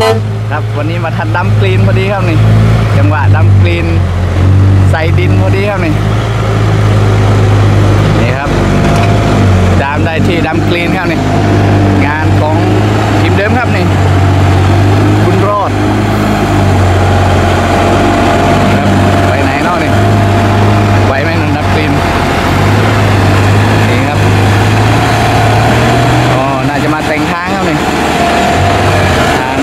ครับวันนี้มาทันดำกรีนพอดีครับนี่จังหวะดำกรีนใส่ดินพอดีครับนี่ครับดามได้ที่ดำกรีนครับนี่งานของทีมเดิมครับนี่บุญรอดครับไปไหนเนาะนี่ไหวไหมดำกรีนนี่ครับอ๋อน่าจะมาแต่งทางครับนี่ทาง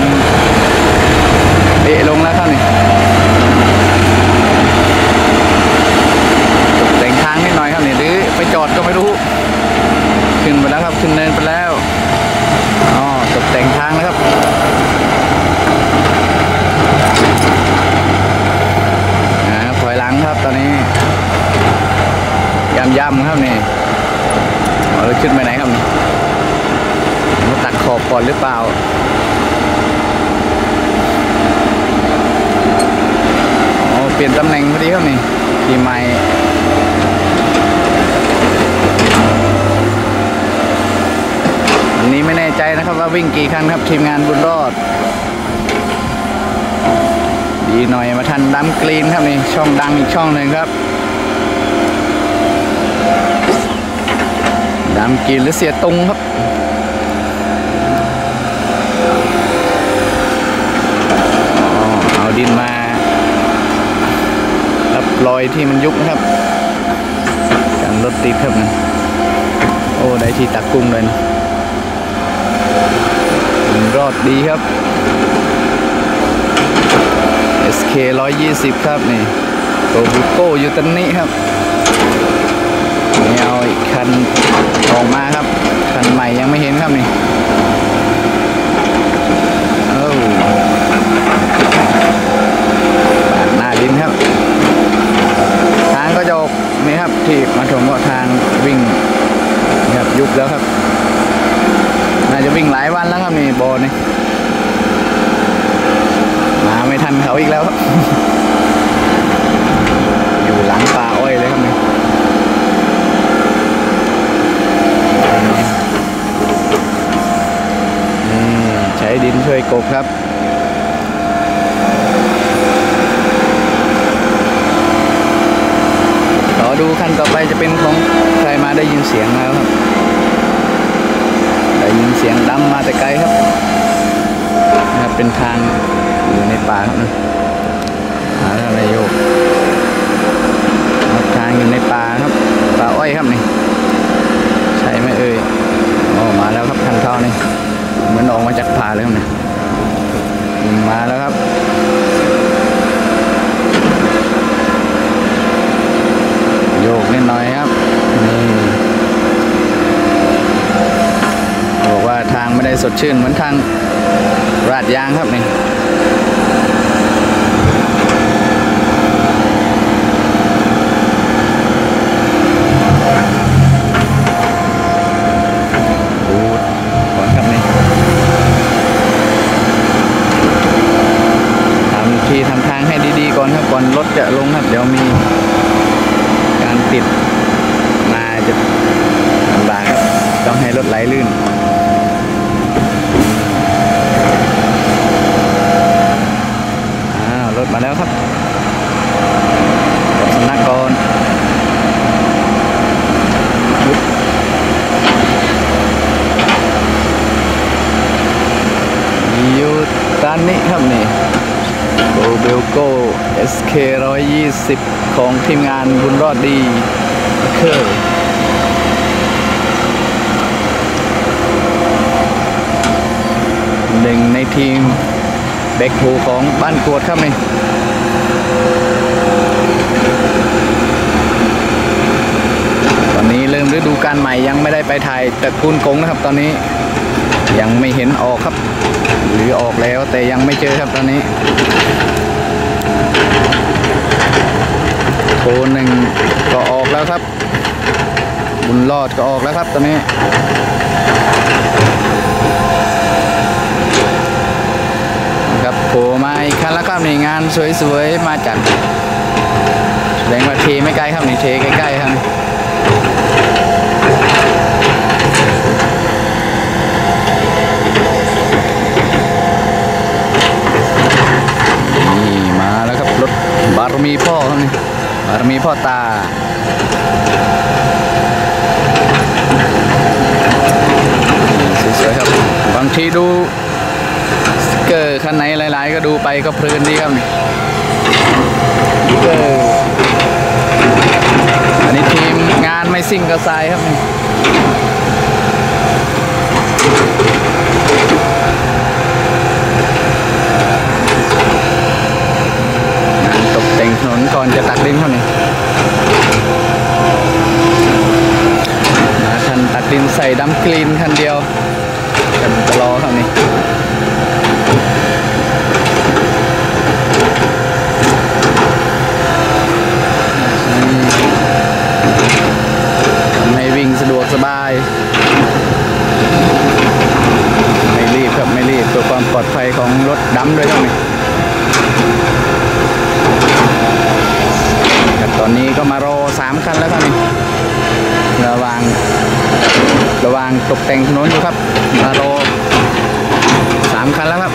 เดะลงแล้วครับนี่แต่งทางนิดหน่อยครับนี่หรือไปจอดก็ไม่รู้ขึ้นไปแล้วครับขึ้นเนินไปแล้วอ๋อตกแต่งทางนะครับถอยหลังครับตอนนี้ย่ำครับนี่เราขึ้นไปไหนครับนี่มาตัดขอบก่อนหรือเปล่าเปลี่ยนตำแหน่งพอดีครับนี่ทีใหม่วันนี้ไม่แน่ใจนะครับว่าวิ่งกี่คันครับทีมงานบุญรอดดีหน่อยมาทันดำกรีนครับนี่ช่องดังอีกช่องหนึ่งครับดำกรีนหรือเสียตุงครับเอาดินมาลอยที่มันยุบนะครับการรถติดครับนะโอ้ได้ที่ตักกุ้งเลยนะรอดดีครับ SK 120ครับนี่โตบุโก้ยูตันนี่ครับนี่เอาอีกคันออกมาครับคันใหม่ยังไม่เห็นครับนี่หน้าดินครับทางก็จะออกนี่ครับที่มาถมว่าทางวิ่งครับยุบแล้วครับน่าจะวิ่งหลายวันแล้วครับนี่โบนี่มาไม่ทันเขาอีกแล้วครับอยู่หลังป่าอ้อยเลยครับนี่ใช้ดินช่วยกบครับดูคันต่อไปจะเป็นของใครมาได้ยินเสียงแล้วครับได้ยินเสียงดำมาแต่ไกลครับนะครับเป็นทางอยู่ในป่าครับนะอะไรโยกทางอยู่ในป่าครับป่าอ้อยครับนี่ใช่ไหมเอ่ยอ๋อมาแล้วครับคันเท่านี่เหมือนออกมาจากป่าเลยครับนี่มาแล้วครับโยกนิดหน่อยครับนี่บอกว่าทางไม่ได้สดชื่นเหมือนทางราดยางครับนี่ดูก่อนครับนี่ทำทางให้ดีๆก่อนครับก่อนรถจะลงครับเดี๋ยวมีการติดมาจะลำบากครับต้องให้รถไหลลื่นรถมาแล้วครับสำนักก่อนยูตันนี่ครับนี่โกเบลโก้ SK 120ของทีมงานบุญรอดดีเคอร์หนึ่งในทีมแบ็คโฮของบ้านกวดครับนี่ตอนนี้เริ่มฤดูกาลใหม่ยังไม่ได้ไปถ่ายตระกูลกงนะครับตอนนี้ยังไม่เห็นออกครับหรือออกแล้วแต่ยังไม่เจอครับตอนนี้โคหนึ่งก็ออกแล้วครับบุญรอดก็ออกแล้วครับตอนนี้ครับโผล่มาอีกคันแล้วครับนี่งานสวยๆมาจากแสดงว่าเทไม่ไกลครับนี่เทใกล้ๆครับ ค พ่อตาสวยๆครับบางทีดูสติ๊กเกอร์คันไหนหลายๆก็ดูไปก็เพลินดีครับนี่สติ๊กเกอร์อันนี้ทีมงานไม่ซิ่งกระทรายครับนี่ตกแต่งถนนก่อนจะตักดินครับนี่คันตักดินใส่ดำกรีนคันเดียวกันจะรอครับนี่ให้วิ่งสะดวกสบายไม่รีบครับไม่รีบตัวความปลอดภัยของรถดำด้วยครับนี่ตอนนี้ก็มารอ3 คันแล้วครับนี่ระหว่างตกแต่งถนนอยู่ครับมารอ3 คันแล้วครับ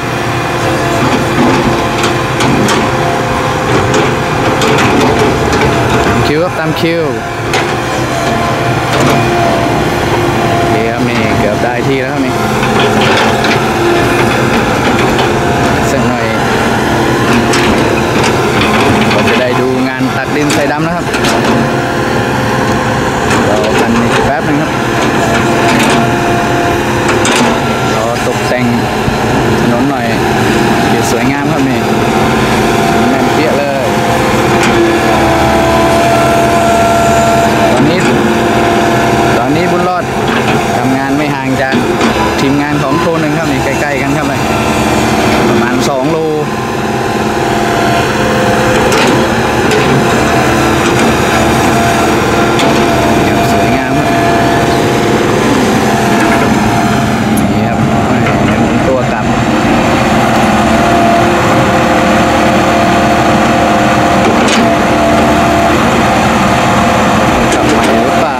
ตามคิวครับตามคิวนี่ครับนี่เกือบได้ที่แล้วครับนี่สักหน่อยก็จะได้ดูงานตักดินใส่ดำนะครับรอกันอีกแป๊บนึงครับรอตกแต่งถนนหน่อยสวยงามครับนี่แน่นเปี้ยเลยตอนนี้บุญรอดทำงานไม่ห่างจากทีมงานของโคหนึ่งครับนี่ใกล้ๆกันครับเลยประมาณ2 โลสวยงามครับนี่ครับตัวกลับใหม่หรือเปล่า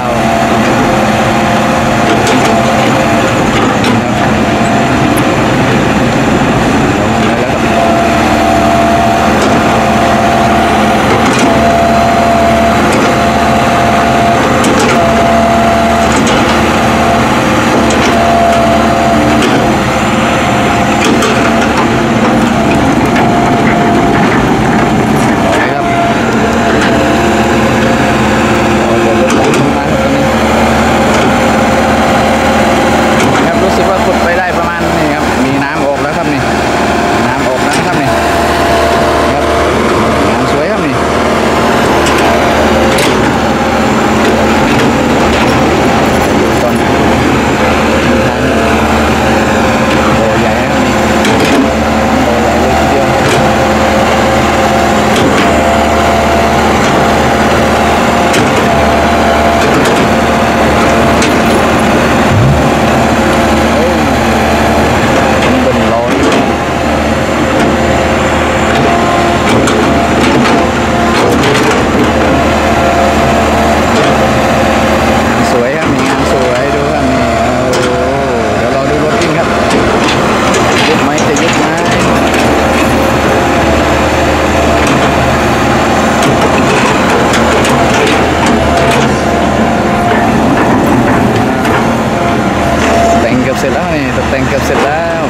เสร็จแล้วนี่ตกแต่งเกือบเสร็จแล้ว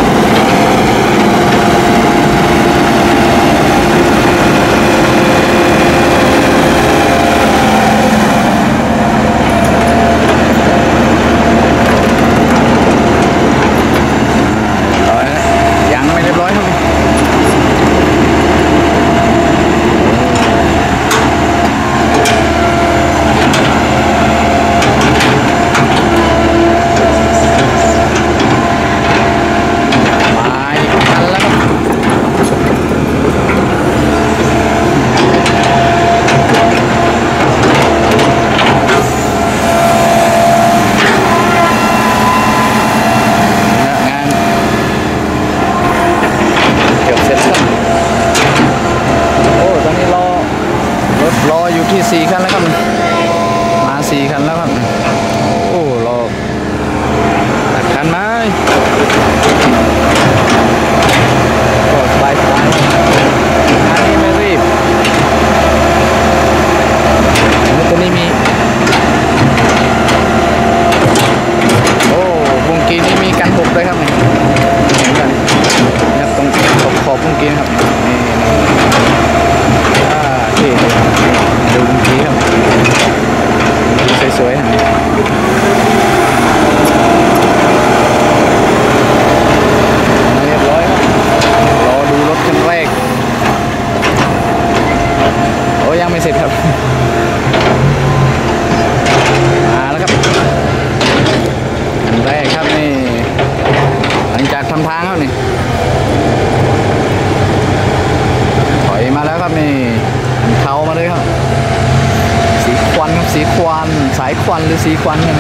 ท สีควันสายควันหรือสีควันกัน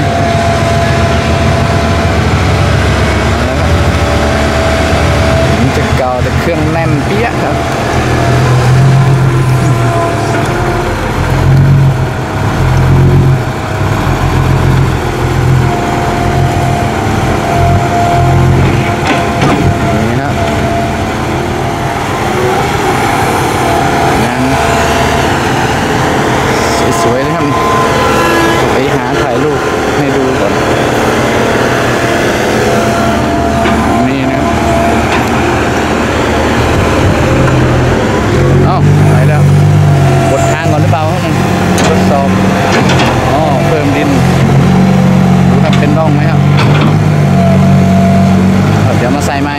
มันจะเก่าแต่เครื่องแน่นเปี้ยครับสวยนะครับไปหาถ่ายรูปให้ดูก่อนนี่นะครับไปแล้วกดทางก่อนหรือเปล่าครับทดสอบเพิ่มดินดูครับเป็นร่องไหมครับเดี๋ยวมาใส่ไม้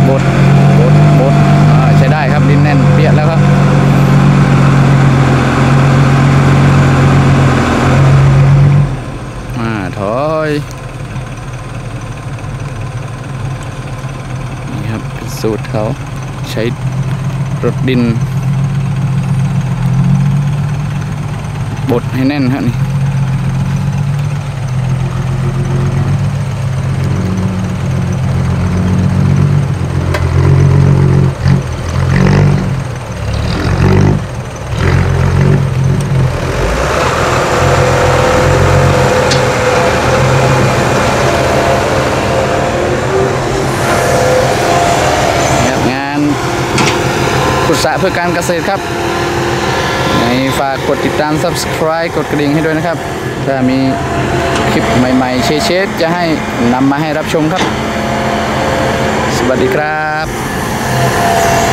บดใช้ได้ครับดินแน่นเปียกแล้วครับถอยนี่ครับเป็นสูตรเขาใช้รถดินบดให้แน่นครับนี่ขุดสระเพื่อการเกษตรครับฝากกดติดตาม Subscribe กดกระดิ่งให้ด้วยนะครับถ้ามีคลิปใหม่ๆเชฟจะให้นำมาให้รับชมครับสวัสดีครับ